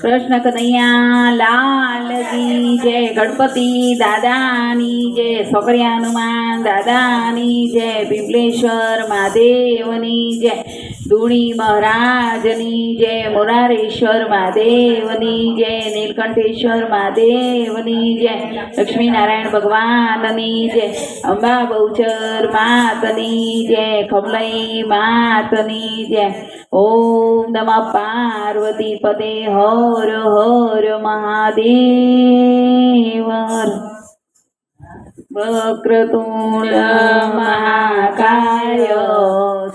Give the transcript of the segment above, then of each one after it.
कृष्ण कन्हैया लाल की जय। गणपति दादानी जय। सोकरिया हनुमान दादानी जय। पिंपलेश्वर महादेवनी जय। धूणी महाराजनी जय। मुरारेश्वर महादेवनी जय। नीलकंठेश्वर महादेवनी जय। लक्ष्मी नारायण भगवाननी जय। अंबा बहुचर मातनी जय। खमलई मातनी जय। ओम नमः पार्वती पते हर हर महादेव। वक्रतुंड महाकाय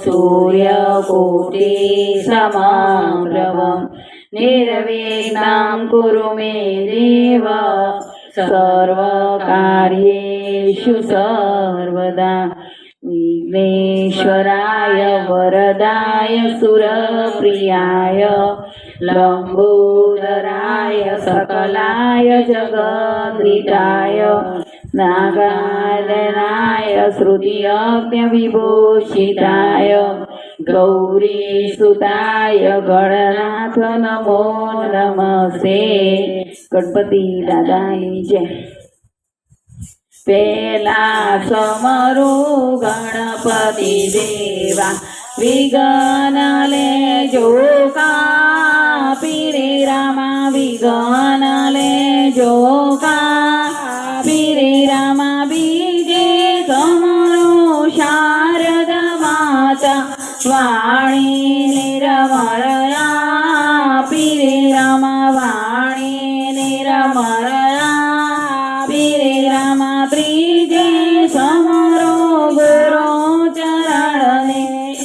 सूर्यकोटि समप्रभं निर्विघ्नं कुरु मे देव सर्वकार्येषु सर्वदा। विघ्नेश्वराय वरदाय सुरप्रियाय लंबोदराय सकलाय जगद्धिताय नागार्जनाय श्रुतियज्ञविभूषिताय गौरीसुताय गणनाथ नमो नमस्ते। गणपति दादानी जय। पेला समरू गणपति देवा विघ्न ले जोका पीरे रामा विघ्न ले जोका पीरे रामा बीजे समरू शारदा माता वाणी निरमरया पीरे रामा वाणी निरमरया पीरे रामा त्रिजे समरो गुरु चरण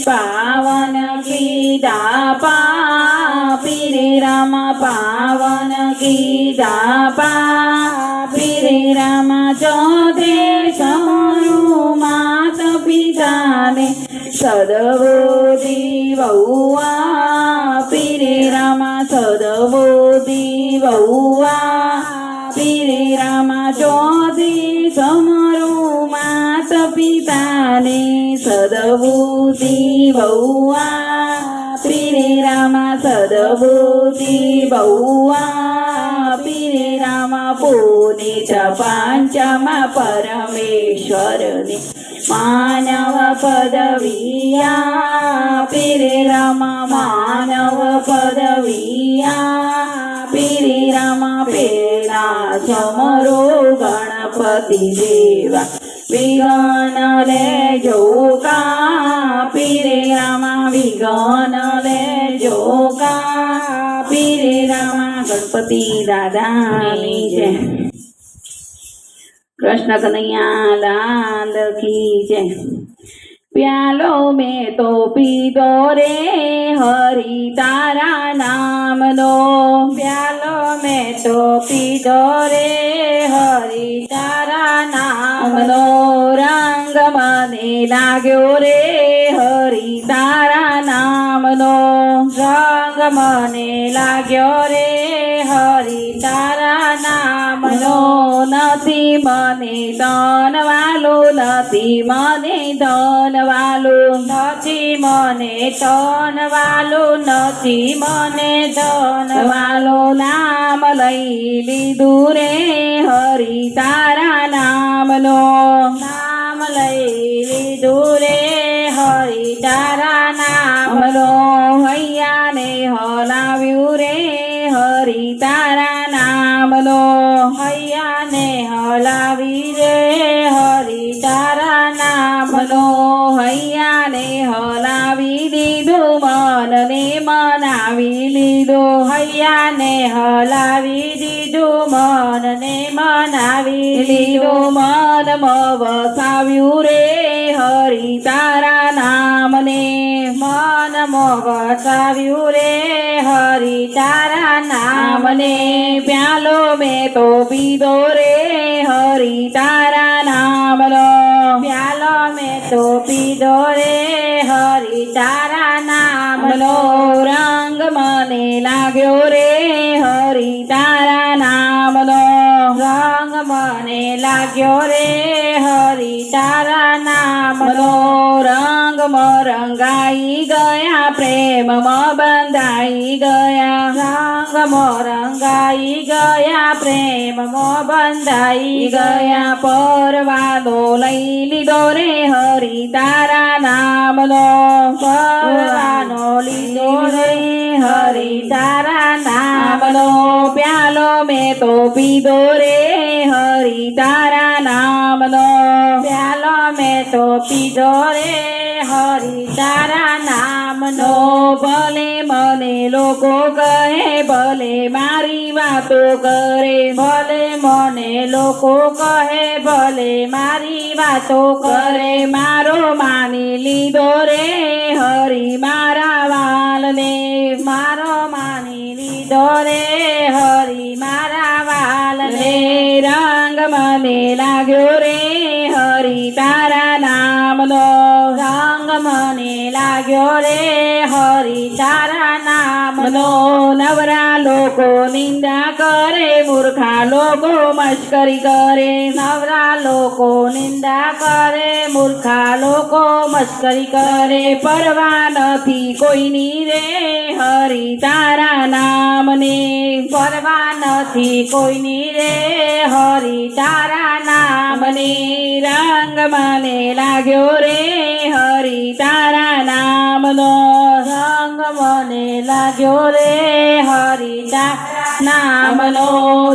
पावन कीदा पा पीरे रामा पावन कीदा पा पीरे रामा चौधे समरो मात पिता ने सदबोधि बहुआ पीरे रामा सदबोधि बहुआ पीरे रामा चौधे समरो मात पिता ने सदबोधि बहुआ पीरे रामा सदबोधि बहुआ पीरे रामा पुनीत पंचमा परमेश्वर ने मानव पदविया पीरे रामा मानव पदविया पीरे रामा पेला समरो गणपति देवा विघ्न ले जोका पीरे रामा विघ्न ले जोका पीरे रामा। गणपति दादानी जय। कृष्ण कन्हैया लाल की जय। प्यालो में तो पीधो रे हरि तारा नाम नो प्यालो में तो पीधो रे हरि तारा नाम नो रंग मने लाग्यो रे हरि तारा नाम नो रंग मने लाग्यो रे हरि तारा नाम नो नथी मने धन वालो नथी मने धन वालो नथी मने धन वालो नथी मने धन वालो नाम लई लीधु रे हरि तारा नाम नो नाम लई लीधु रे हरि तारा नाम नो हैया ने हलाव्यु रे हरि तारा नाम नो हैया ने हलावी रे हरि तारा नाम नो हैया ने हलावी दीधु मन ने मनावी लीधो हैया ने हलावी दीधु मन ने मनावी लीधो मन वसाव्यु रे हरि तारा नाम ने मन वसाव्यु रे हरि तारा नाम ने प्यालो में तो पीधो रे हरि तारा नाम नो प्यालो में तो पीधो रे हरि तारा नाम नो रंग મને લાગ્યો રે હરિ તારા નામનો રંગ મને લાગ્યો રે હરિ તારા નામનો રંગમાં રંગાઈ ગયા પ્રેમમાં બંધાઈ ગયા રંગમાં રંગાઈ ગયા પ્રેમમાં બંધાઈ ગયા પરવાનો લઈ લીધો રે હરિ તારા નામનો પરવાનો લીધો રે હરિ તારા નામનો પ્યાલો મેં તો પીધો રે હરિ તારા નામનો પ્યાલો મેં તો પીધો રે હરિ તારા નામનો ભલે મને લોકો કહે ભલે મારી વાતો કરે ભલે મને લોકો કહે ભલે મારી વાતો કરે મારો માની લીધો રે હરિ મારા વાલને મારો માની લીધો રે હરિ મારા વાલને રંગ મને લાગ્યો રે હરિ તારા નામનો રંગ મને લાગ્યો રે હરિ તારા નામનો નવરા લોકો નિંદા કરે મૂર્ખા લોકો મશ્કરી કરે નવરા લોકો નિંદા કરે મૂર્ખા લોકો મસ્કરી કરે પરવા નથી કોઈની રે હરિ તારા નામને પરવા નથી કોઈની રે હરિ તારા નામને રંગ મને લાગ્યો રે હરિ તારા નામનો રંગ મને લાગ્યો રે હરિ તારા નામનો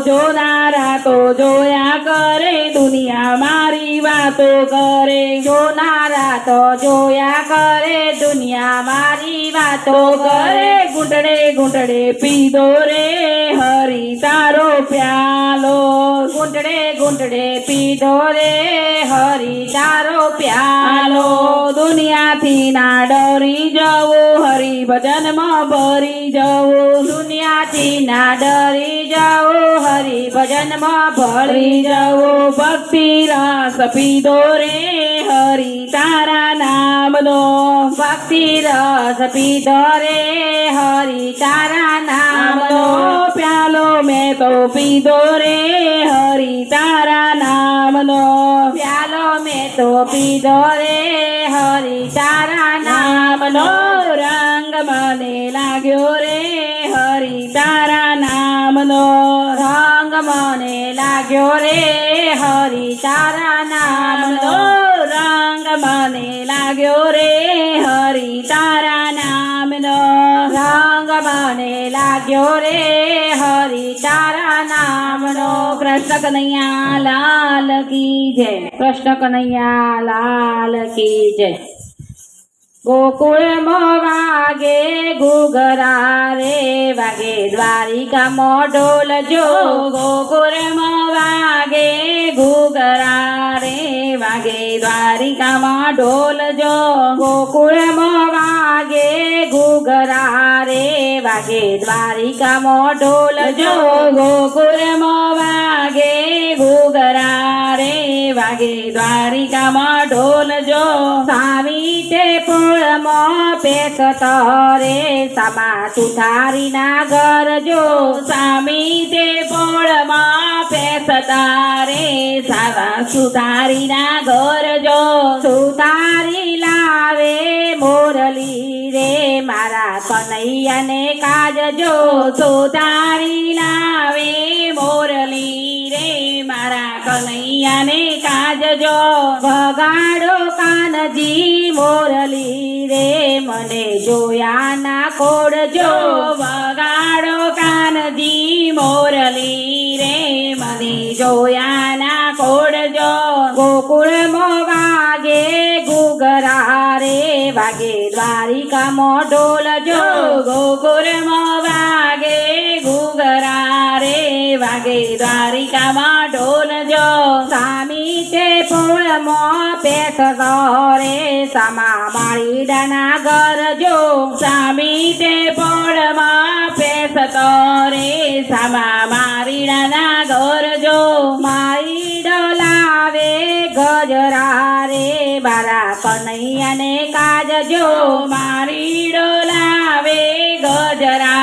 જોનારા તો જોયા કરે દુનિયા મારી વાતો કરે જોનારા તો જોયા કરે દુનિયા મારી વાતો કરે ઘૂંટડે ઘૂંટડે પીધો રે હરિ તારો પ્યાલો ઘૂંટડે ઘૂંટડે પીધો રે હરિ તારો પ્યાલો દુનિયાથી ના ડરી જવું હરિ ભજનમાં ભરી જવું દુનિયાથી ના ડરી જાઓ હરિ ભજનમાં ભળી જાઓ ભક્તિ રસ પીધો રે હરિ તારા નામનો ભક્તિ રસ પીધો રે હરિ તારા નામનો પ્યાલો મેં તો પીધો રે હરિ તારા નામનો પ્યાલો મેં તો પીધો રે હરિ તારા નામનો રંગ મને લાગ્યો રે હરિ તારા નામનો રંગ મને લાગ્યો રે હરિ તારા નામનો રંગ મને લાગ્યો રે હરિ તારા નામનો રંગ મને લાગ્યો રે હરિ તારા નામનો કૃષ્ણ કનૈયા લાલ કી જય કૃષ્ણ કનૈયા લાલ કી જય ગોકુળમાં વાગે ઘૂઘરા રે વાગે દ્વારિકામાં ઢોલ જો ગોકુળમાં વાગે ઘૂઘરા રે વાગે દ્વારિકામાં ઢોલ જો ગોકુળમાં વાગે ઘૂઘરા રે વાગે દ્વારિકામાં ઢોલ જો ગોકુળમાં વાગે ઘૂઘરા રે વાગે દ્વારિકામાં ઢોલ જો સાવી તે પૂળમાં પેસતો રે સમા સુથારીના ઘર જો સામી તે પોળમાં પેસતા રે સાવા સુતારીના ઘર જો સુતારી લાવે મોરલી રે મારા કનૈયાને કાજ જો સુતારી લાવે મોરલી રે મારા કનૈયાને કાજજો વગાડો કાનજી મોરલી રે મને જોયા ના ખોડજો વગાડો કાનજી મોરલી રે મને જોયા ના ખોડજો ગોકુળમાં વાગે ઘૂઘરા રે વાગે દ્વારિકામાં ઢોલ જો ગોકુળમાં વાગે ઘૂઘરા રે વાગે દ્વારિકામાં ઢોલ જો સામી તે પૂળમાં પેસતો રે સમા માળીડાના ઘર જો સામી તે પોળમાં પેસતો રે સામા મારીડાના ઘર જો માળીડો લાવે ગજરા રે મારા કનૈયાને કાજ જો મારીડો લાવે ગજરા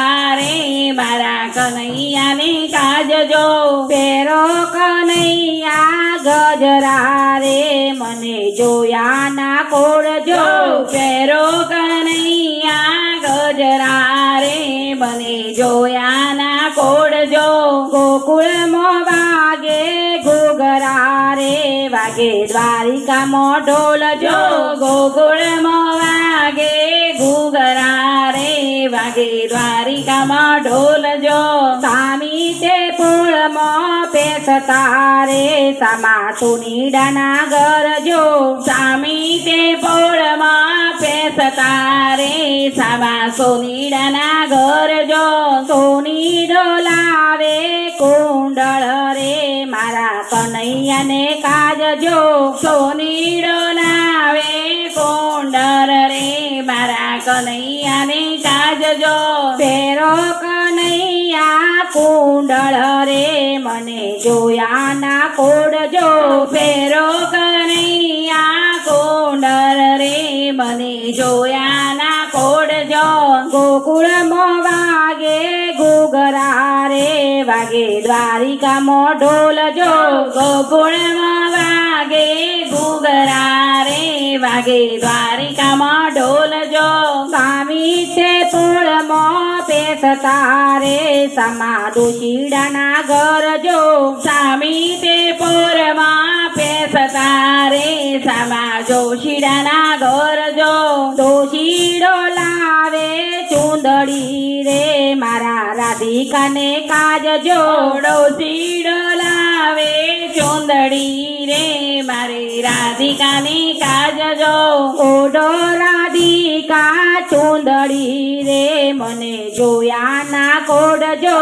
મારા કનૈયાને કાજજો પેરો કનૈયા ગજરા રે મને જોયા ના કોડજો પેરો કનૈયા ગજરા રે મને જોયા ના કોડજો ગોકુળમાં વાગે ઘૂઘરા રે વાગે દ્વારિકામાં ઢોલજો ગોકુળમાં વાગે ઘૂઘરા રે વાગે દ્વારિકામાં ઢોલજો સામી તે પોળમાં પેસતા રે સમા સુનીડાના ગરજો સામી તે પોળમાં પેસતા રે સામા સોનીડાના ગરજો સોનીડો લાવે કુંડળ રે મારા કનૈયાને કાજજો સોનીડો લાવે કોંડર રે મારા કનૈયાને કાજજો પેરો કનૈયા કુંડળ રે મને જોયા ના કોડજો પેરો કનૈયા કોંડર રે મને જોયા ના કોડજો ગોકુળમાં વાગે ઘૂઘરા રે વાગે દ્વારિકામાં ઢોલજો ગોકુળમાં વાગે ઘૂઘરા રે વાગે દ્વારિકામાં ઢોલજો સામી તે પોળમાં પેસતા રે સમા દોશીડાના ગરજો સામી તે પોરમાં પેસતા રે સામા જોશીડાના ગરજો દોશીડો લાવે ચૂંદડી રે મારા રાધિકાને કાજજો ડોસીડો લાવે ચોંદડી રે મારે રાધિકાને કાજજો ઓડો રાધિકા ચૂંદડી રે મને જોયા ના કોડજો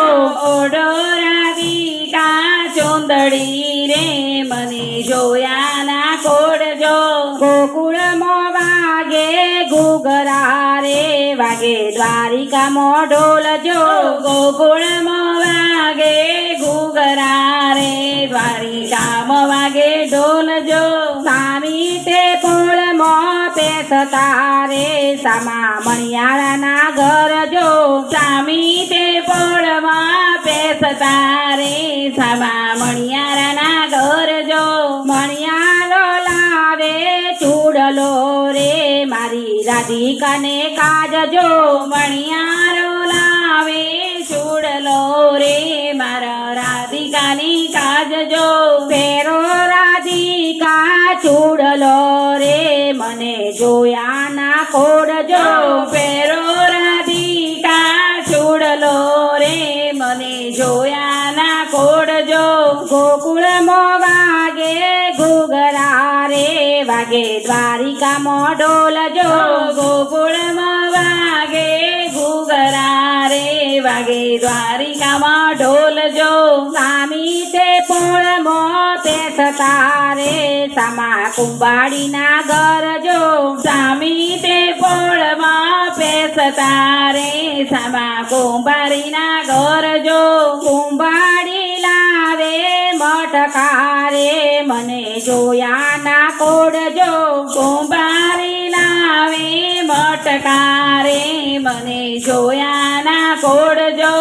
ઓડો રાધિકા ચોંદડી રે મને જોયા ના કોડજો ગોકુળમાં વાગે ઘૂઘરા રે વાગે દ્વારિકામાં ઢોલજો ગોકુળમાં વાગે ઘૂઘરા રે દ્વારિકામાં વાગે ઢોલજો સામી તે પોળમાં પેસતા રે સમા મણિયાળાના ગરજો સામી તે પોળમાં પેસતા રે સામા મણિયારાના ગરજો મણિયાળો લાવે ચૂડલો રે મારી રાધિકાને કાજજો મણિયારો લાવે ચૂડલો રે મારા રાધિકાની કાજજો પેરો રાધિકા ચૂડલો રે મને જોયા ના કોડજો પેરો રાધિકા ચૂડલો રે મને જોયા ના કોડજો ગોકુળમાં વાગે ઘૂઘરા રે વાગે દ્વારિકામાં ઢોલજો ગોકુળમાં વાગે ઘૂઘરા રે વાગે દ્વારિકામાં ઢોલજો સામી તે પોળમાં પેસતા રે સમા કુંભાડીના ગરજો સામી તે પોળમાં પેસતા રે સામા કુંભારીના ગરજો કુંભાડી લાવે મટકા રે મને જોયા ના કોડજો કુંભારી લાવે મટકા રે મને જોયા ના કોડજો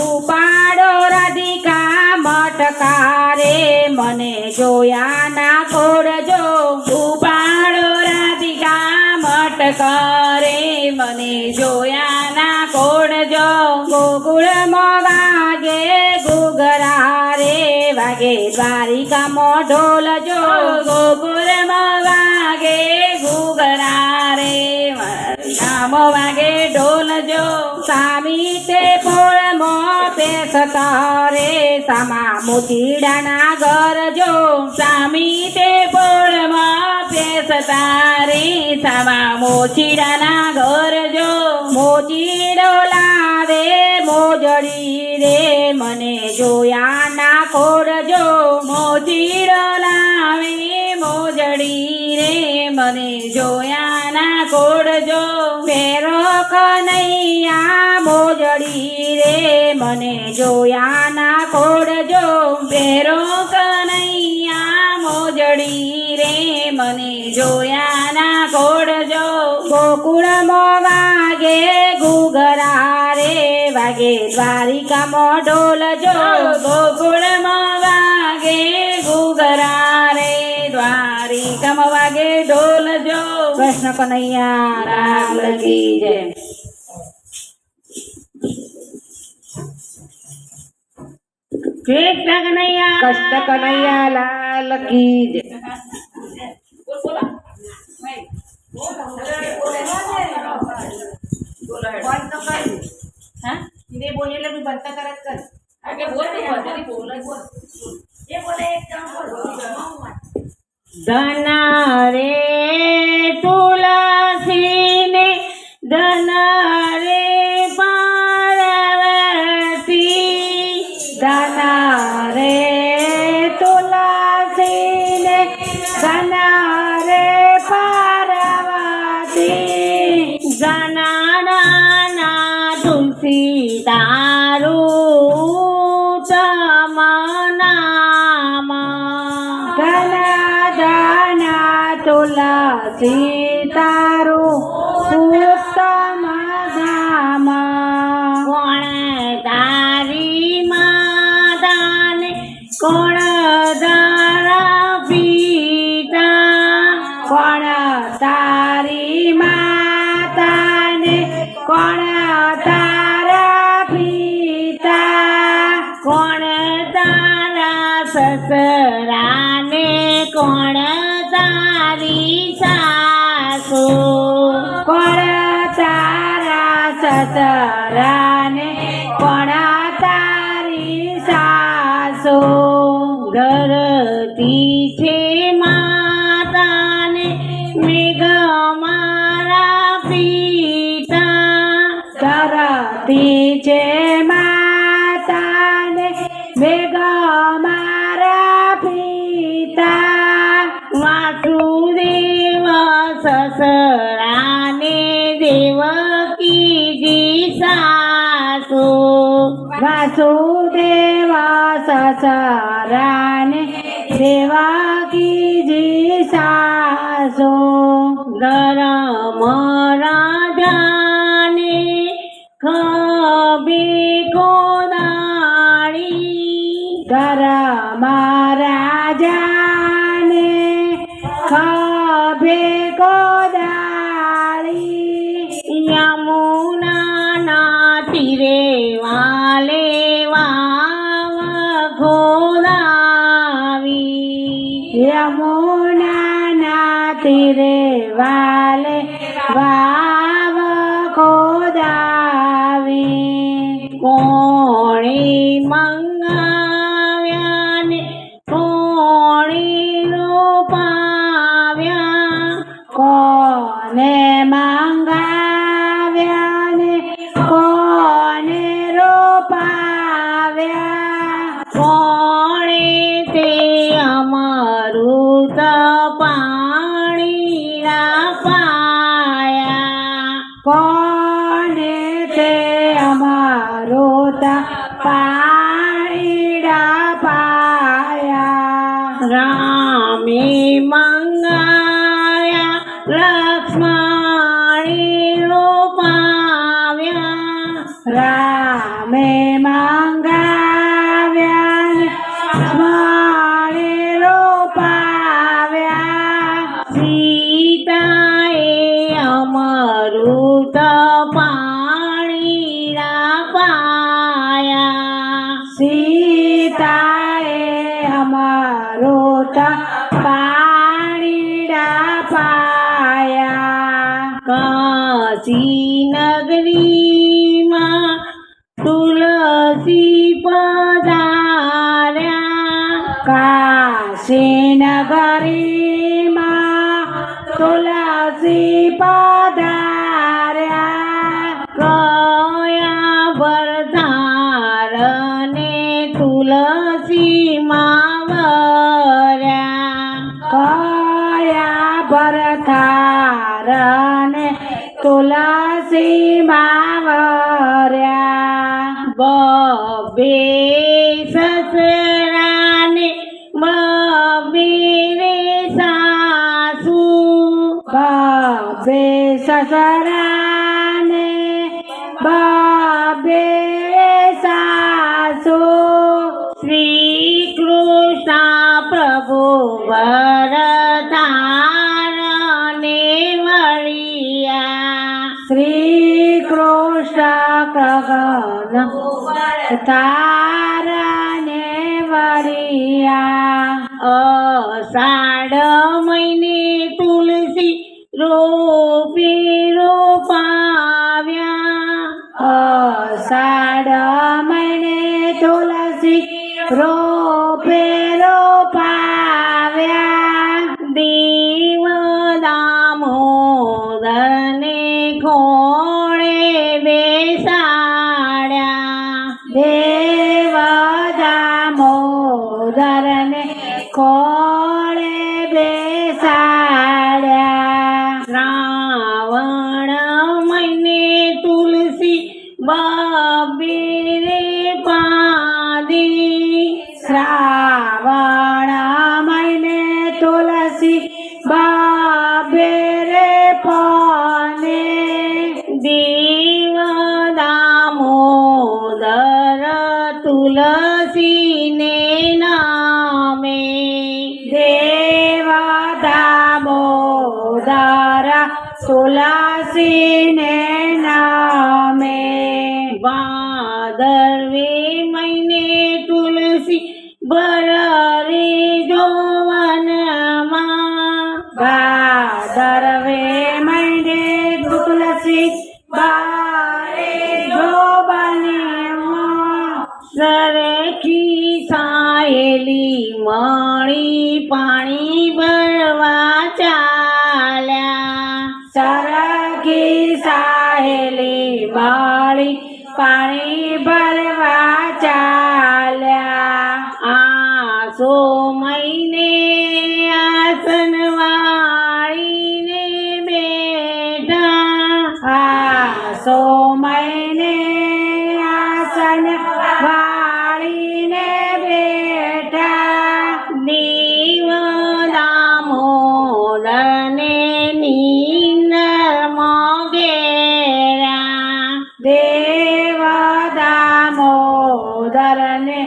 ઉપાડો રાધિકા મટકા રે મને જોયા ના કોડજો ઉપાડો રાધિકા મટકા રે મને જોયા ના કોડજો ગોકુળમાં વાગે ઘૂઘરા રે વાગે દ્વારિકામાં ઢોલજો ગોકુળમાં વાગે ઘૂઘરા રે દ્વારિકામાં વાગે ઢોલજો સામી તે પોળમાં પેસતા રે સમા મોતીડાના ગરજો સામી તે પોળમાં પેસતા રે સામા મોચીડાના ગરજો મોચીડો લાવે મોજડી રે મને જોયા ના કોડજો મોચીડો લાવે મોજડી રે મને જોયા ના કોડજો પેરો કનૈયા મોજડી રે મને જોયા ના કોડજો પેરો કનૈયા મોજડી રે મને જોયા ના કોડજો ગોકુળમાં વાગે ઘૂઘરા રે વાગે દ્વારિકામાં ઢોલ જો ગોકુળમાં વાગે ઘૂઘરા રે દ્વારિકામાં વાગે ઢોલ જો કૃષ્ણ કનૈયા લાલ કી જય. કૃષ્ણ કનૈયા કૃષ્ણ કનૈયા લાલ કી જય. ધના રે તુલસીને ધના રે પાર્વતી ધના રે તુલસીને ધના રે પાર્વતી ધના તુલસી તારું તમનામાં ધના ધના તુલસી તારું ઉત્તમ ધામ. કોણ તારી માતાને કોણ તારા પિતા કોણ તારી માતાને કોણ તારા પિતા કોણ તારા સસરાને કોણ તારી સાસુ કોણ તારા સસરાને કોણ તારી સાસુ. ધરતી છે માતાને મેઘ મારા પિતા ધરતી છે માતાને મેઘ મારા પિતા વાસુદેવ સસરાને દેવકીજી સાસુ વાસુદેવ સસરાને દેવકીજી સાસુ. ધરમ રાજાને ખભે કોદાળી ધરમ રાજાને ખભે કોદાળી યમુનાના તીરે વાલે વાવ ખોદાવી યમુનાના તીરે વાલે વાવ ખોદાવી. કોણે મંગાવ્યા ને કોણે રોપાવ્યા કોને મંગાવ્યા ને કોને રોપાવ્યા કોણે તે અમૃત પાણીના પાયા કોને તે અમૃત પાણીડા પાયા. રામે મંગાવ્યા લક્ષ્મણે રોપાવ્યા રામે મંગાવ્યા ને લક્ષ્મણે રોપાવ્યા. સીતાએ અમૃત પાણીના પાયા સીતાએ અમૃત પાણીડા પાયા. કાશી નગરીમાં તુલસી પધાર્યા કાશી નગરીમાં તુલસી પધાર્યા. કયા વરધારને તુલસીમાં વર્યા કયા ભરથારને તુલસીમાં વર્યા. બબે સસરાને બબે રે સાસુ બબે સસરાને બબે શ્રી કૃષ્ણ પ્રભુ વરદાનને વળિયા શ્રી કૃષ્ણ ગગન તારને વળિયા અષાઢ મહિને તુલસી રોપી રોપાવ્યા અષાઢ મહિને તુલસી રોપે રોપાવ્યા દેવ દામોદરને ખોળે બેસાડ્યા દેવ દામોદરને કોળે બેસાડ્યા શ્રાવણ મહિને તુલસી બાબીરે પાદી શ્રાવણ મહિને તુલસી બાબેરે પાને દેવ દામોદર તુલસીને નામે દેવ દામોદર તુલસીને નામે ભાદરવે મહિને તુલસી બરરે જોવનમાં ભાદરવે મહિને તુલસી બારે જોબનમાં સરખી સાયેલી મળી પાણી ભરવા ચાલ્યા સરખી સાહેલી માળી પાણી ભરવા ચાલ્યા આસો મહિને આસન વાળીને બેઠા આસો મહિને આસન વાળીને બેઠા દેવ દામોદરને નીંદરમાં ઘેર્યા દેવ દામોદરને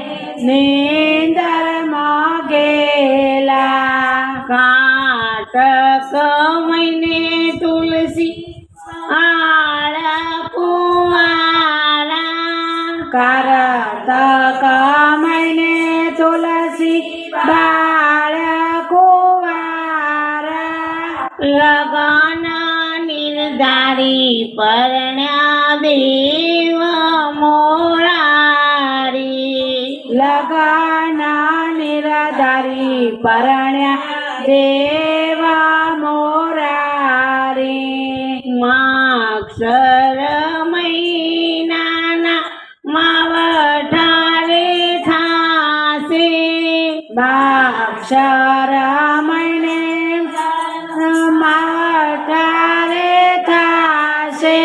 નીંદરમાં ગેલા કાટક મહિને તુલસી આળા કુંવારા કારતક મહિને તુલસી બાળ કુંવારા લગન નિર્ધારી પરણ્યા દેવ મોરારી લગન નિરાધારી પરણ્યા દેવ મોરારી માક્ષર મહિનાના માવઠારે થાશે માક્ષર મહિને માવઠારે થાશે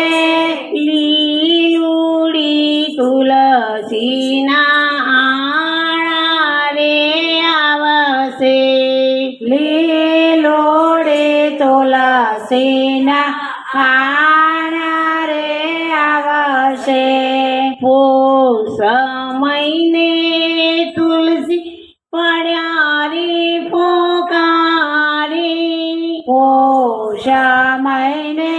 લીલુડી તુલસીના આળા રે આવશે લીલોડે તુલસીના આણા રે આવશે પોષ મહિને તુલસી પડ્યા રે પોકારી પોષ મહિને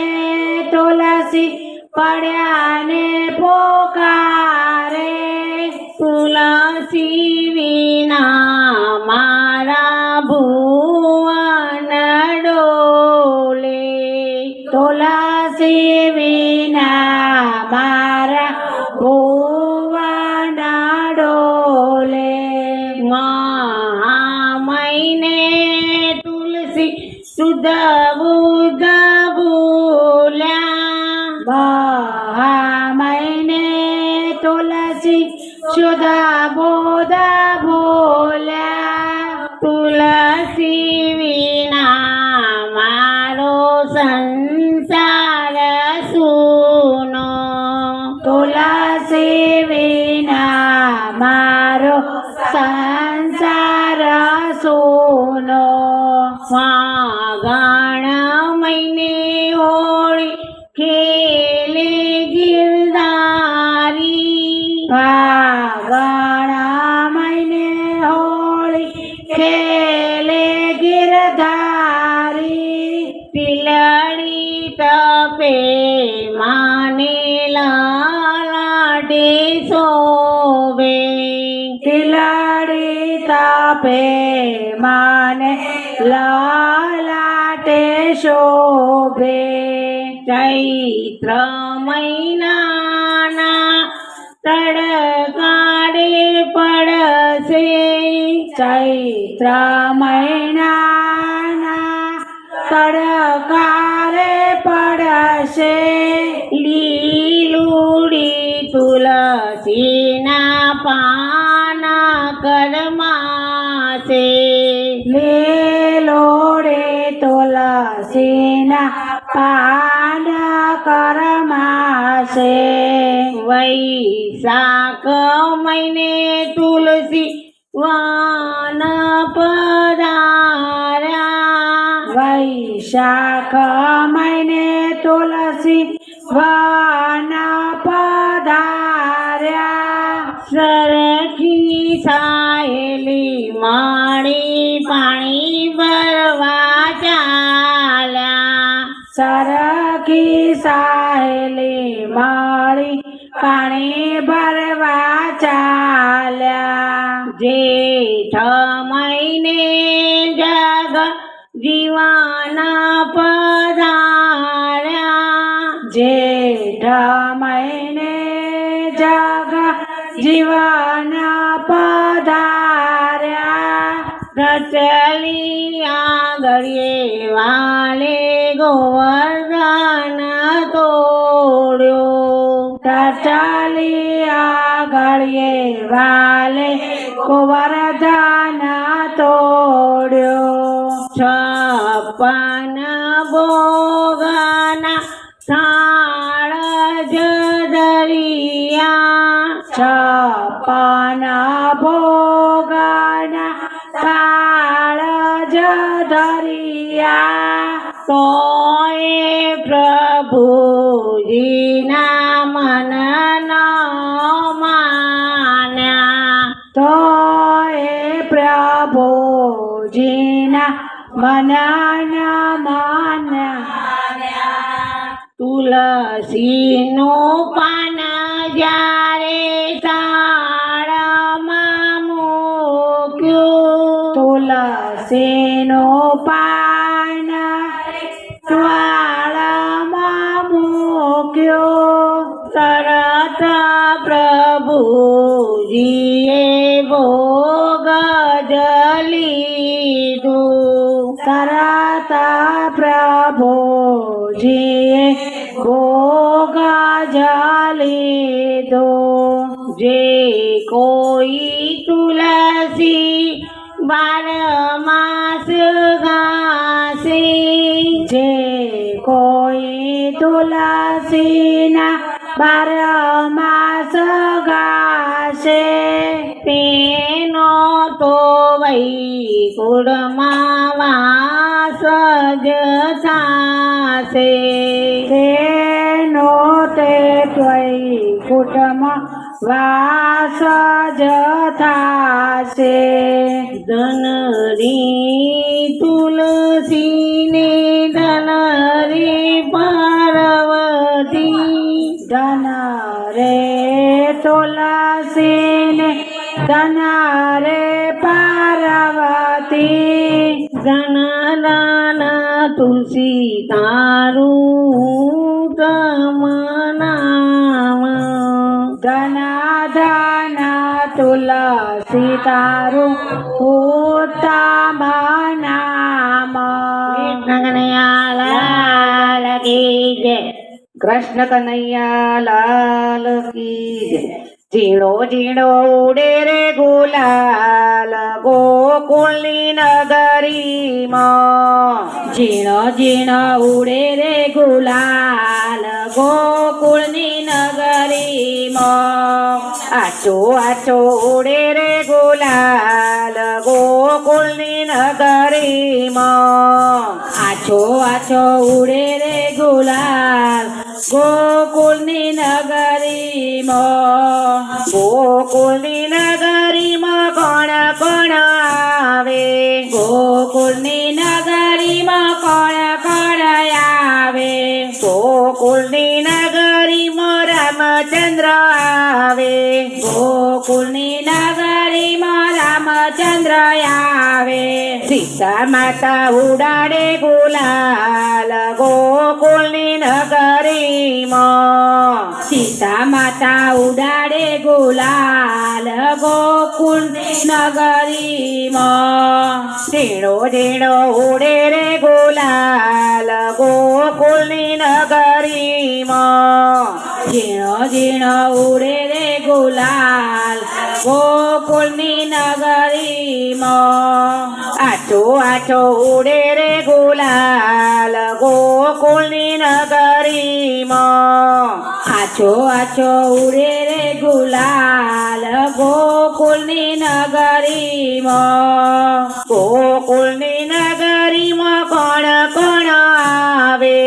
તુલસી પડ્યાને પોકારે તુલસી વિના મારા ભુવન ડોલે તુલસી વિના મારા ભુવન ડોલે મહિને તુલસી શુદ્ધ બુદ્ધ બોલ્યા મહિને તુલસી શુદ્ધ બોધ બોલ્યા તુલસી વિના મારો સંસાર સૂનો તુલસી વિના મારો સંસાર સૂનો ફાગણ મહિને હોળી ખેલે ગિરધારી ફાગણ મહિને ખેલે ગિરધારી તિલડી તપે માને લાલાટે શોભે તિલડી તાપે માને લાલાટે શોભે ચૈત્ર મહિનાના તડકાડે પડશે ચૈત્ર મહિનાના તડકારે પડશે લીલુડી તુલસીના પાના કરમાશે લીલોડે તુલસીના પાન કરમાશે વૈશાખ મહિને તુલસી વાન પધાર્યા વૈશાખ મહિને તુલસી વન પધાર્યા સરખી સાયેલી માળી પાણી ભરવા ચાલ્યા સરખી સાહેલી માળી પાણી ભરવા ચાલ્યા જેઠ મહિને જગ જીવાના પધાર્યા જેઠ મહિને જગ જીવન પધાર્યા રચલી આંગળીએ વાલે ગોવર્ધન તોડ્યો ચાલી આગળીએ વાલે ગોવર્ધન તોડ્યો 56 ભોગના થાળ જ દરિયા 56 ભોગના તાળ જ ધરિયા તોય પ્રભુજીના મન ન માન્યા તો એ પ્રભુજીના મનના માન્યા તુલસીનું પાન જ્યારે તાળમાં મૂક્યું તુલસીનો પાન વાળામાં મૂક્યો તરત પ્રભુજીએ ભોગ જ લીધું તરત પ્રભુજીએ ભોગ જ લીધો જે કોઈ તુલસી 12 માસ ગાશે જે કોઈ તુલસીના 12 માસ ગાશે તેનો તો વૈકુંઠમાં વાસ જ થાશે તેનો તે વૈકુંઠમાં વાસ જ થાશે ધનરી તુલસીને ધનરી પાર્વતી ધન રે તુલસીને ધન રે પાર્વતી ધન દાન તુલસી તારું તમ નામ ધન ધન તુલસી તારું ઉત્તમ નામ લાલ કી જય કૃષ્ણ કનૈયા લાલ કી જય ઝીણો ઝીણો ઉડે રે ગુલાલ ગોકુળની નગરીમાં ઝીણો ઝીણો ઉડે રે ગુલાલ ગોકુળની નગરીમાં આચો આચો ઉડે રે ગુલાલ ગોકુળની નગરીમાં આછો આછો ઉડે રે ગુલાલ ગોકુળની નગરીમાં ગોકુળની નગરીમાં કોણ કોણ આવે ગોકુળની નગરીમાં રામચંદ્ર આવે સીતા માતા ઉડાડે ગુલાલ ગોકુળની નગરીમાં સીતા માતા ઉડાડે ગુલાલ ગોકુળની નગરીમાં ઝીણો ઝીણો ઉડે રે ગુલાલ ગોકુળની નગરીમાં ઝીણો ઝીણો ઉડે રે ગુલાલ ગોકુળની નગરીમાં આછો આછો ઉડે રે ગુલાલ ગોકુળની નગરીમાં આછો આછો ઉડે રે ગુલાલ ગોકુળની નગરીમાં ગોકુળની નગરીમાં કોણ કોણ આવે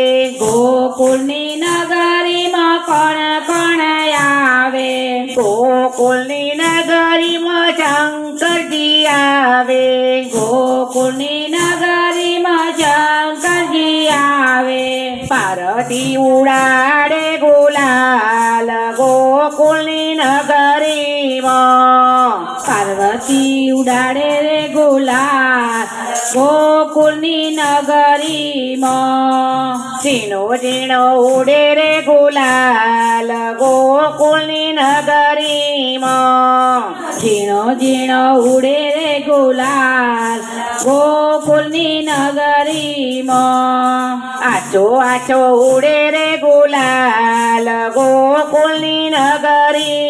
ગોકુળની નગરીમાં કોણ કોણ આવે ગોકુળની નગરીમાં શંકરજી આવે ગોકુળની નગરીમાં શંકરજી આવે પાર્વતી ઉડાડે ગુલાલ ગોકુળની નગરીમાં પાર્વતી ઉડાડે રે ગુલાલ ગોકુળની નગરીમાં ઝીણો ઝીણો ઉડે રે ગુલાલ ગોકુળની નગરીમાં ઝીણો ઝીણો ઉડે રે ગુલાલ ગોકુળની નગરીમાં આછો આછો ઉડે રે ગુલાલ ગોકુળની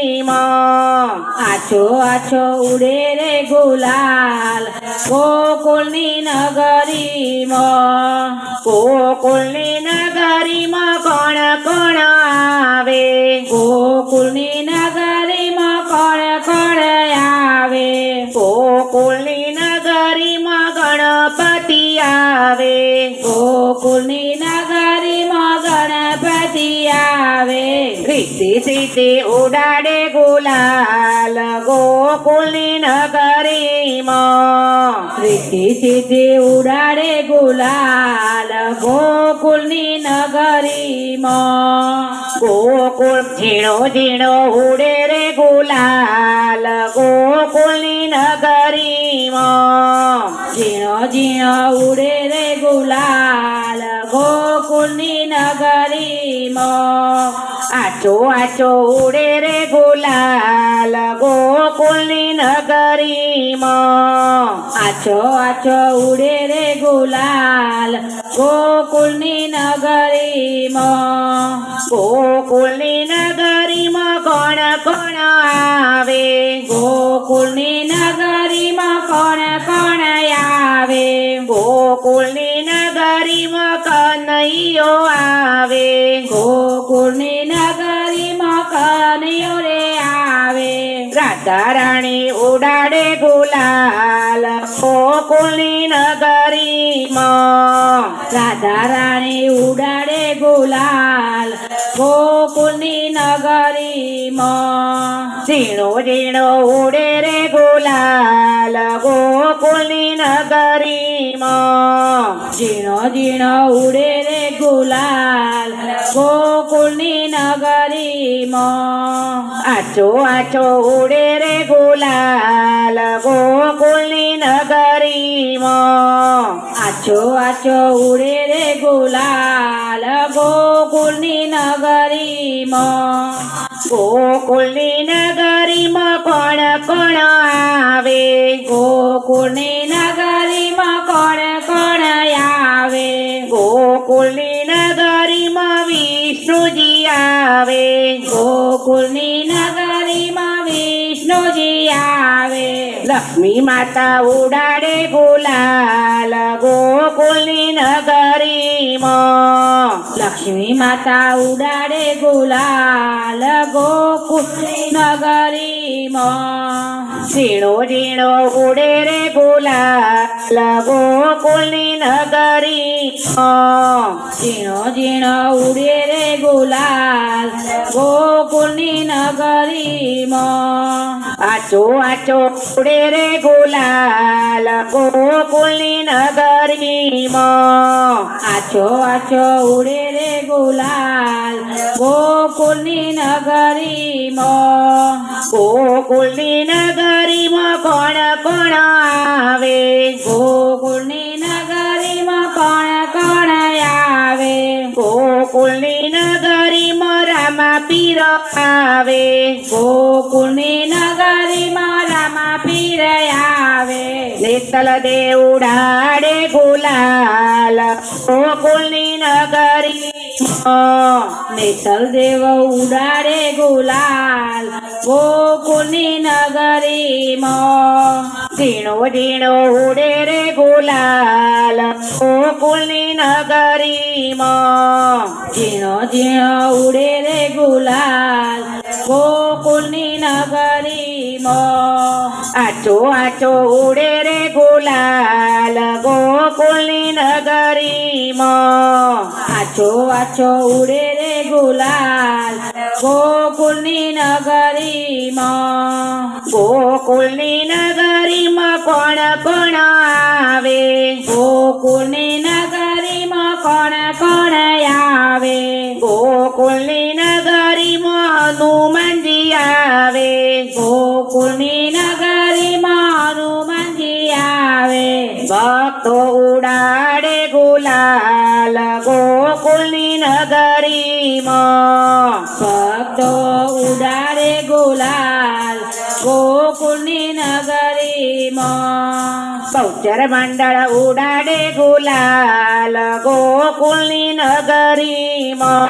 નગરીમાં આછો આછો ઉડે રે ગુલાલ ગોકુળની નગરીમાં ગોકુળની નગરીમાં કોણ કોણ આવે ગોકુળની નગરીમાં કોણ કોણ આવે ગોકુળની નગરીમાં ગણપતિ આવે ગોકુળની નગરીમાં ગણપતિ આવે રીતિ સીતે ઉડાડે ગુલાલ ગોકુળની નગરીમાં રીતિ સીતે ઉડાડે ગુલાલ ગોકુળની નગરીમાં ગોકુળ ઝીણો ઝીણો ઉડે રે ગુલાલ ગોકુળની નગરીમાં ઝીણો ઝીણો ઉડે રે ગુલાલ ગોકુળની નગરીમાં આછો આછો ઉડે રે ગુલાલ ગોકુળની નગરીમાં આછો આછો ઉડે રે ગુલાલ ગોકુળની નગરીમાં ગોકુળની નગરીમાં કોણ કોણ આવે ગોકુળની નગરીમાં કોણ કોણ આવે ગોકુળની નગરીમાં કનૈયો આવે ગોકુળની નગરીમાં કનૈયો રે આવે રાધા રાણી ઉડાડે ગુલાલ ગોકુળની નગરીમાં રાધા રાણી ઉડાડે ગુલાલ ગોકુળની નગરીમાં ઝીણો ઝીણો ઉડે રે ગુલાલ ગોકુળની નગરીમાં ઝીણો ઝીણો ઉડે રે ગુલાલ ગોકુળની નગરીમાં આછો આછો ઉડે રે ગુલાલ ગોકુળની નગરીમાં આછો આછો ઉડે રે ગુલાલ ગોકુળની નગરીમાં ગોકુળની નગરીમાં કોણ કોણ આવે ગોકુળની નગરીમાં કોણ કોણ આવે ગોકુળની નગરીમાં વિષ્ણુજી આવે ગોકુળની નગરીમાં વિષ્ણુજી આવે લક્ષ્મી માતા ઉડાડે ગુલાલ ગોકુળની નગરીમાં લક્ષ્મી માતા ઉડાડે ગુલાલ ગોકુળની નગરીમાં ઝીણો ઝીણો ઉડે રે ગુલાલ ગોકુળની નગરીમાં ઝીણો ઝીણો ઉડે રે ગુલાલ ગોકુળની નગરીમાં આછો આછો ઉડે ઉડે રે ગુલાલ ગોકુળની નગરીમાં આછો આછો ઉડે રે ગુલાલ ગોકુળની નગરીમાં ગોકુળની નગરીમાં કોણ કોણ આવે ગોકુળની નગરીમાં કોણ કોણ આવે ગોકુળની નગરીમાં રામા પીર આવે ગોકુળની નગરીમાં રામા પીર આવે નેતલ દે ઉડાડે ગુલાલ ગોકુળની નગરીમાં નેતલ દેવ ઉડાડે ગુલાલ ગોકુળની નગરીમાં ઝીણો ઝીણો ઉડે રે ગુલાલ ગોકુળની નગરીમાં ઝીણો ઝીણો ઉડે રે ગુલાલ ગોકુળની નગરીમાં આચો આચો ઉડે રે ગુલાલ ગોકુળની નગરીમાં આચો આચો ઉડે રે ગુલાલ ગોકુળની નગરીમાં ગોકુળની નગરીમાં કોણ કોણ આવે ગોકુળની નગરીમાં કોણ કોણ આવે ગોકુળની નગરીમાં હનુમાનજી આવે ગોકુળની નગરીમાં હનુમાનજી આવે ભક્તો ઉડાડે ગુલાલ ગોકુળની નગરીમાં ભક્તો ઉડાડે ગુલાલ ગોકુળની નગરીમાં બહુચર મંડળ ઉડાડે ગુલાલ ગોકુળની નગરીમાં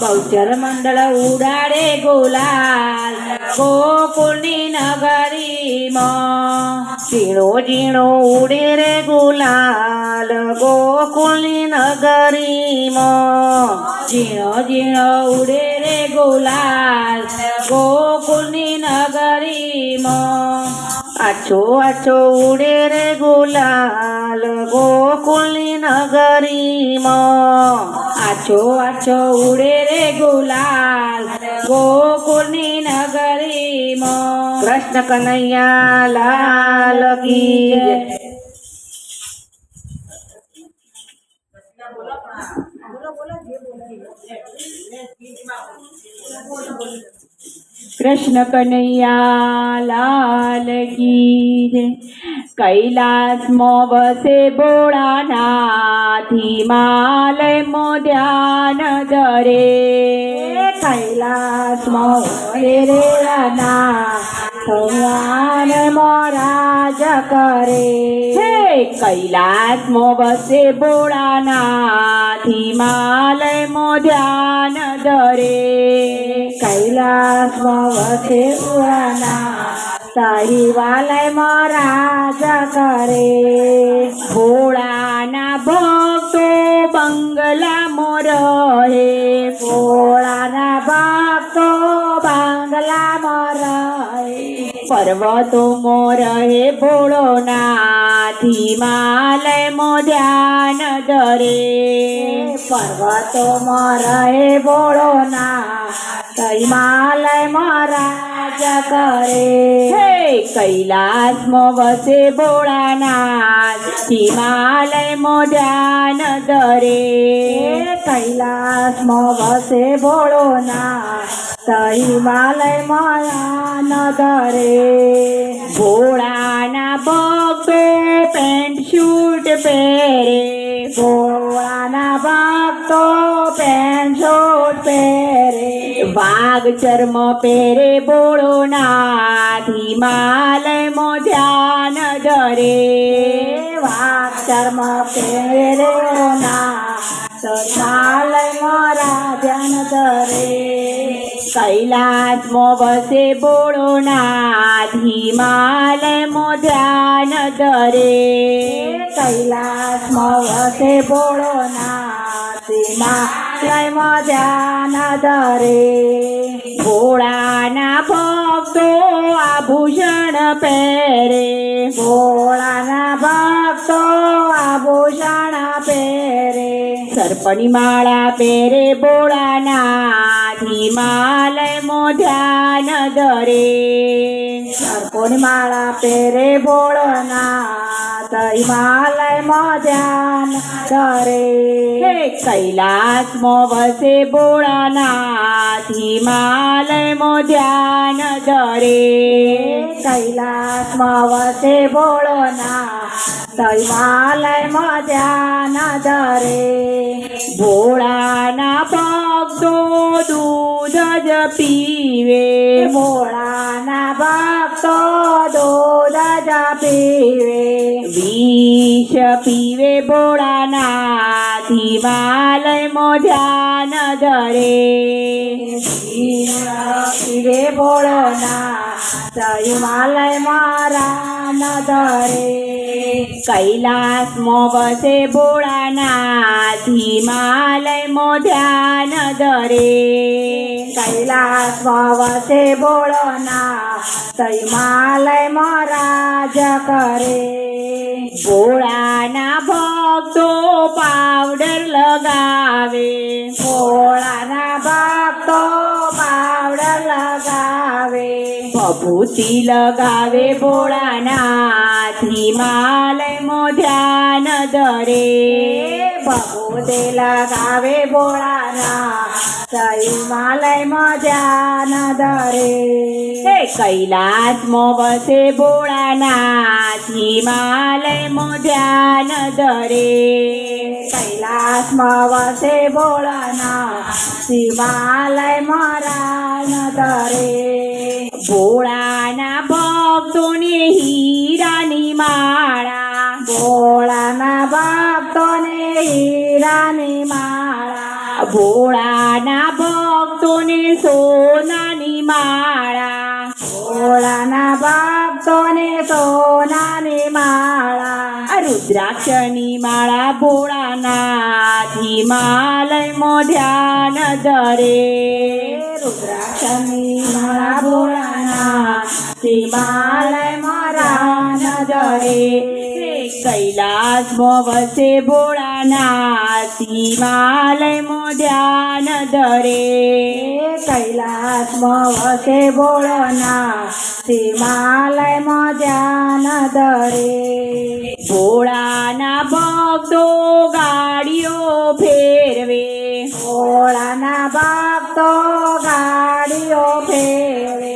બહુચર મંડળ ઉડાડે ગુલાલ ગોકુળની નગરીમાં ઝીણો ઝીણો ઉડે રે ગુલાલ ગોકુળની નગરીમાં ઝીણો ઝીણો ઉડે રે ગુલાલ ગોકુળની નગરીમાં આછો આછો ઉડે રે ગુલાલ ગોકુળની નગરીમાં આછો આછો ઉડે રે ગુલાલ ગોકુળની નગરીમાં કૃષ્ણ કનૈયા લાલ કી જય. કૃષ્ણ કનૈયા લાલ કી જય. કૈલાસમાં વસે ભોળાનાથ હિમાલયમાં ધ્યાન ધરે કૈલાસમાં વસે રે નાથ ભગવાન મહારાજ કરે કૈલાસમાં વસે ભોળાનાથ હિમાલયમાં ધ્યાન ધરે કૈલાસમાં વસે ભોળાનાથ હિમાલયમાં રાજ કરે ભોળાના ભક્તો બંગલામાં રહે ભોળાના ભક્તો બંગલામાં રહે પર્વતોમાં રહે ભોળોનાથ હિમાલયમાં ધ્યાન ધરે પર્વતોમાં રહે ભોળોનાથ હિમાલયમાં રાજ કરે કૈલાસમાં વસે ભોળાનાથ હિમાલયમાં ધ્યાન ધરે કૈલાસમાં વસે ભોળોનાથ હિમાલયમાં ધ્યાન ધરે ભોળાના ભક્તો પેન્ટ શૂટ પહેરે ભોળાના ભક્તો પેન્ટ શૂટ પહેરે વાઘ ચર્મ પહેરે ભોળોનાથ હિમાલયમાં ધ્યાન ધરે વાઘ ચર્મ પહેરે નાથ હિમાલયમાં ધ્યાન ધરે કૈલાસમાં વસે ભોળોનાથ હિમાલયમાં ધ્યાન ધરે કૈલાસમાં વસે ભોળોનાથ હિમાલયમાં ધ્યાન ધરે ભોળાના ભક્તો આભૂષણ પહેરે ભોળાના ભક્તો આભૂષણ પહેરે સર્પની માળા પહેરે ભોળાનાથ હિમાલયમાં ધ્યાન ધરે કોની માળા પહેરે ભોળનાથ હિમાલયમાં ધ્યાન ધરે હે કૈલાસમાં વસે ભોળાનાથ હિમાલયમાં ધ્યાન ધરે કૈલાસમાં વસે ભોળોનાથ હિમાલયમાં ધ્યાન ધરે ભોળાના ભક્તો દૂધ જ પીવે ભોળાના ભક્તો દૂધ જ પીવે વિષ પીવે ભોળાનાથ હિમાલયમાં ધ્યાન ધરે પીવે ભોળોનાથ હિમાલયમાં રાન ધરે કૈલાસમાં વસે ભોળાનાથ હિમાલયમાં ધ્યાન ધરે કૈલાસમાં વસે ભોળોનાથ હિમાલયમાં રાજ કરે ભોળાના ભક્તો પાવડર લગાવે ભોળાના ભક્તો પાવડર લગાવે ભભૂતિ લગાવે ભોળાનાથ હિમાલયમાં ધ્યાન ધરે ભભૂતિ લગાવે ભોળાનાથ હિમાલયમાં ધ્યાન ધરે હે કૈલાસમાં વસે ભોળાનાથ હિમાલયમાં ધ્યાન ધરે કૈલાસમાં વસે ભોળાનાથ હિમાલયમાં રાન ધરે ભોળાના ભક્તોને હીરાની માળા ભોળાના ભક્તોને હીરાની માળા ભોળાના ભક્તોને સોનાની માળા ભોળાના ભક્તોને સોનાની માળા રુદ્રાક્ષની માળા ભોળાનાથ હિમાલયમાં ધ્યાન ધરે રુદ્રાક્ષની માળા ભોળાનાથ હિમાલયમાં રાન ધરે કૈલાસમાં વસે ભોળાનાથ હિમાલયમાં ધ્યાન ધરે કૈલાસમાં વસે ભોળાનાથ હિમાલયમાં ધ્યાન ધરે ભોળાના ભક્તો ગાડીઓ ફેરવે ભોળાના ભક્તો ગાડીઓ ફેરવે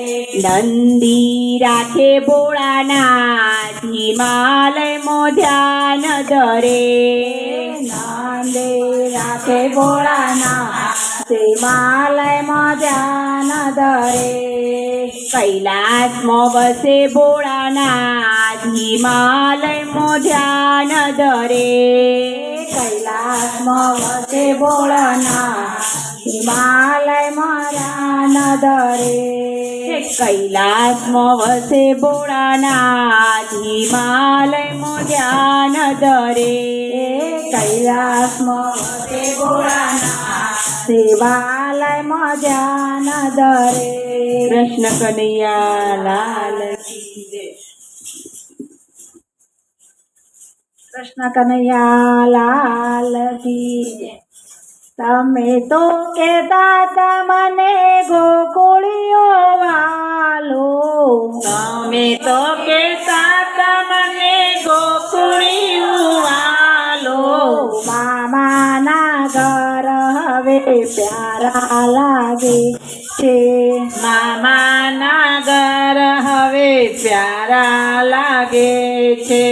નંદી રાખે ભોળાનાથ હિમાલયમાં ધ્યાન ધરે નંદી રાખે ભોળાનાથ હિમાલયમાં ધ્યાન ધરે કૈલાસમાં વસે ભોળાનાથ હિમાલયમાં ધ્યાન ધરે કૈલાસમાં વસે ભોળાનાથ હિમાલયમાં રાન ધરે કૈલાસમાં વસે ભોળાનાથ હિમાલયમાં ધ્યાન ધરે કૈલાસમાં વસે ભોળાનાથ હિમાલયમાં ધ્યાન ધરે કૃષ્ણ કનૈયા લાલ કી જય કૃષ્ણ કનૈયા લાલ કી જય તમે તો કહેતા તા મને ગોકુળિયો વાલો તમે તો કહેતા તા મને ગોકુળિયો વાલો મામાના ઘર હવે પ્યારા લાગે છે મામાના ઘર હવે પ્યારા લાગે છે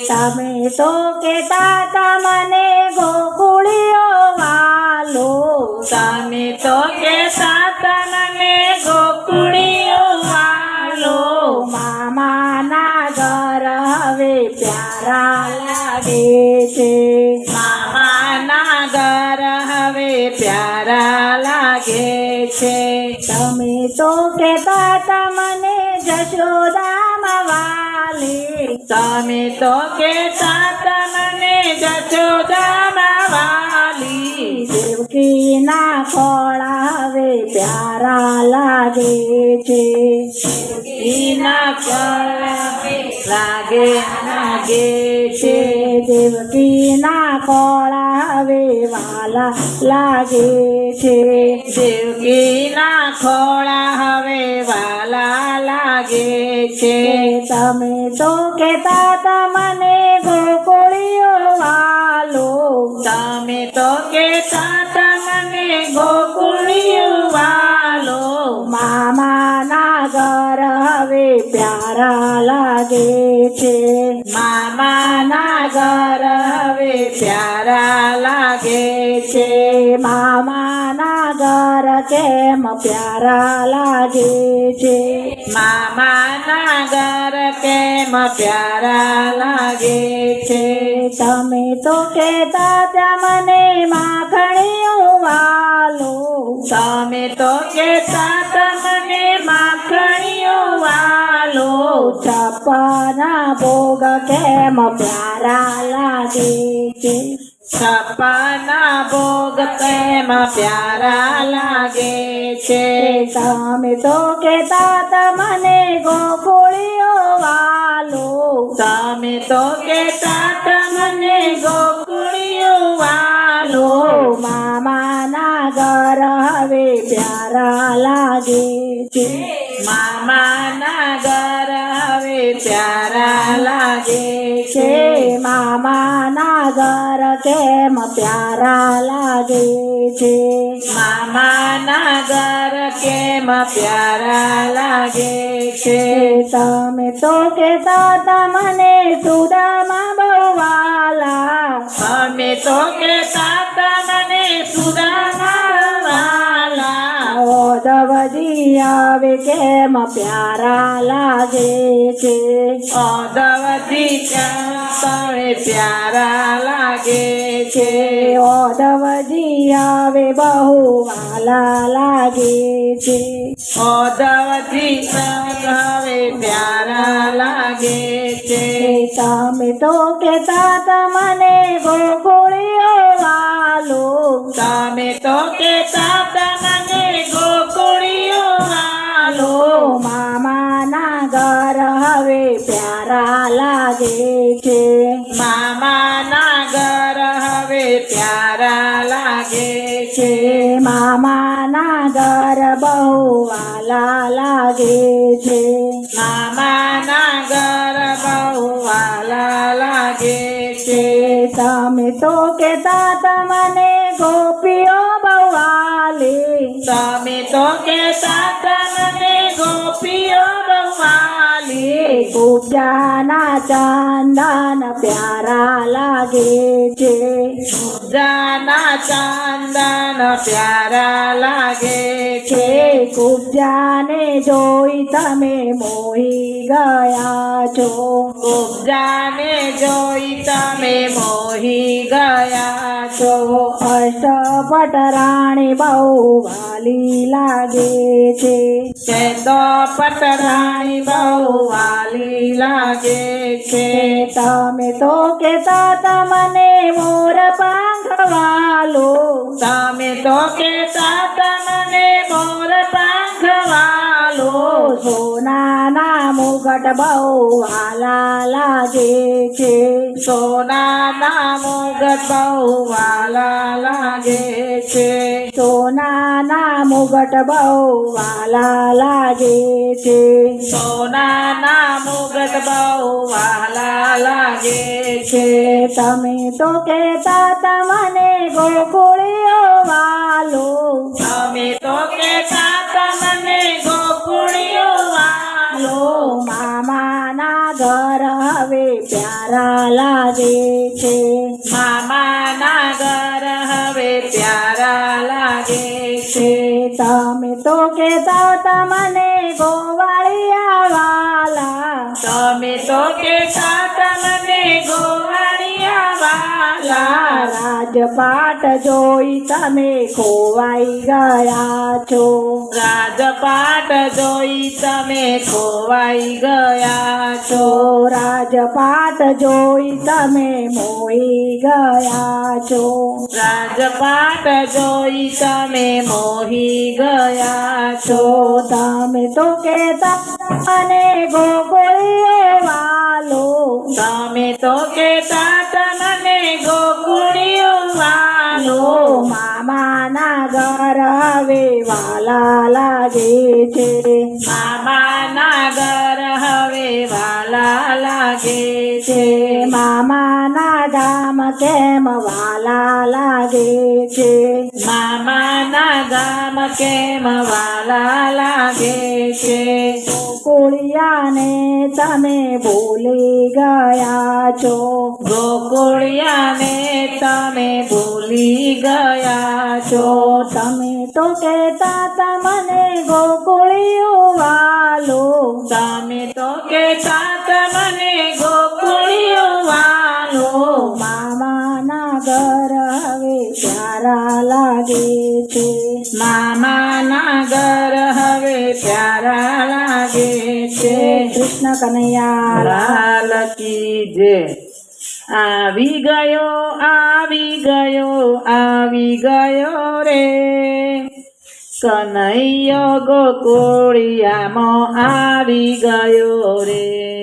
તમે તો કહેતા તા મને ગોકુળિયો વાલો તમે તો કહેતા તા મને ગોકુળિયો વાલો મામાના ઘર હવે પ્યારા લાગે છે મામાના ઘર હવે પ્યારા લાગે છે તમે તો કહેતા તા મને જશોદામાં વાલી તમે તો કહેતા તા મને જશોદામાં વાલી દેવકીના ખોળા હવે પ્યારા લાગે છે દેવકીના ખોળા લાગે છે દેવકીના ખોળા હવે વાલા લાગે છે. દેવકીના ખોળા હવે વાલા લાગે છે. તમે તો કહેતા તા મને ગોકુળીઓ વાલો, તમે તો કહેતા તા મને ગોકુળિયું વાલો. મામાના ઘર હવે પ્યારા લાગે છે. મામાના ઘર હવે પ્યારા લાગે છે. મામાના ઘર કેમ પ્યારા લાગે છે. મામાના ઘર કેમ પ્યારા લાગે છે. તમે તો કહેતા ત્યાં મને માખણીઓ વાલો, તમે તો કહેતા તા મને માખણીયું વાલો. છપ્પના ભોગ કેમ પ્યારા લાગે છે. છપ્પના ભોગ કેમ પ્યારા લાગે છે. તમે તો કહેતા તા મને ગોકુળીઓ વાલો, તમે તો કહેતા તા મને ગોકુળિયું વાલો. મામાના ઘર હવે પ્યારા લાગે છે. મામાના ઘર હવે પ્યારા લાગે છે. મામાના ઘર કેમ પ્યારા લાગે છે. મામાના ઘર કેમ પ્યારા લાગે છે. તમે તો કહેતા તા મને સુદામા બહુ વાલા, અમે તો કહેતા તા મને સુદામા વાલા. ઓદવજી આવે કેમ પ્યારા લાગે છે. ઓદવજી તમે પ્યારા લાગે છે. ઓદવજી આવે બહુ વાલા લાગે છે. ઓદવજી હવે પ્યારા લાગે છે. તમે તો કહેતા તા મને ગોકુળીઓ વાલો, તમે તો કહેતા તા મને ગોકુળિયું વાલો. મામાના ઘર હવે પ્યારા લાગે છે. મામાના ઘર હવે પ્યારા લાગે છે. મામાના ઘર બહુ વાલા લાગે છે. મામાના ઘર બહુ વાલા લાગે છે. તમે તો કહેતા તા મને ગોપીઓ બહુ વાલી, તમે તો કહેતા તા મને ગોપીઓ બહુ વાલી. પૂજાના ચંદન પ્યારા લાગે છે. જાના ચાંદન પ્યારા લાગે છે. કુબજાને જોઈ તમે મોહી ગયા છો. ઉપજાને જોઈ તમે મોહી ગયા છો. અષ્ટપટ રાણી બહુ વાલી લાગે છે. ચેતો પટરાણી બહુ વાલી લાગે છે. તમે તો કહેતા તા મને મોર પાંખ વાલો, તમે તો કહેતા તા મને મોર પાંખ વાલો. સોનાના મુગટ બહુ વાલા લાગે છે. સોનાના મુગટ બહુ વાલા લાગે છે. સોનાના મુગટ બહુ વાલા લાગે છે. સોનાના મુગટ બહુ વાલા લાગે છે. તમે તો કહેતા તા મને ગોકુળીઓ વાલો, તમે તો કહેતા તા મને ગોકુળિયું વાલો. મામાના ઘર હવે પ્યારા લાગે છે. મામાના ઘર હવે પ્યારા લાગે છે. તમે તો કહેતા તા મને ગોવાળિયા વાલા, તમે તો કહેતા તા મને ગોવાળિયા વાલા. રાજપાટ જોઈ તમે ખોવાઈ ગયા છો. રાજપાટ જોઈ તમે ખોવાઈ ગયા છો. રાજપાટ જોઈ તમે મોહી ગયા છો. રાજપાટ જોઈ તમે મોહી ગયા છો. તમે તો કહેતા અને ગોકુળીઓ વાલો, તમે તો કહેતા તા વાલા લાગે છે. મામાના ઘર હવે વાલા લાગે છે. મામાના ગામ કેમ વાલા લાગે છે. મામાના ગામ કેમ વાલા લાગે છે. ગોકુળિયાને તમે ભૂલી ગયા છો. ગોકુળિયાને તમે ભૂલી ગયા છો. તમે તો કહેતા તા મને ગોકુળિયું વાલો. તમે તો કહેતા તા મને ગોકુળિયું વાલો. મામાના ઘર હવે પ્યારા લાગે છે. મામાના ઘર હવે પ્યારા લાગે છે. કૃષ્ણ કનૈયા લાલ કી જય. આવી ગયો આવી ગયો આવી ગયો રે કનૈયો ગોકુળિયામાં આવી ગયો રે.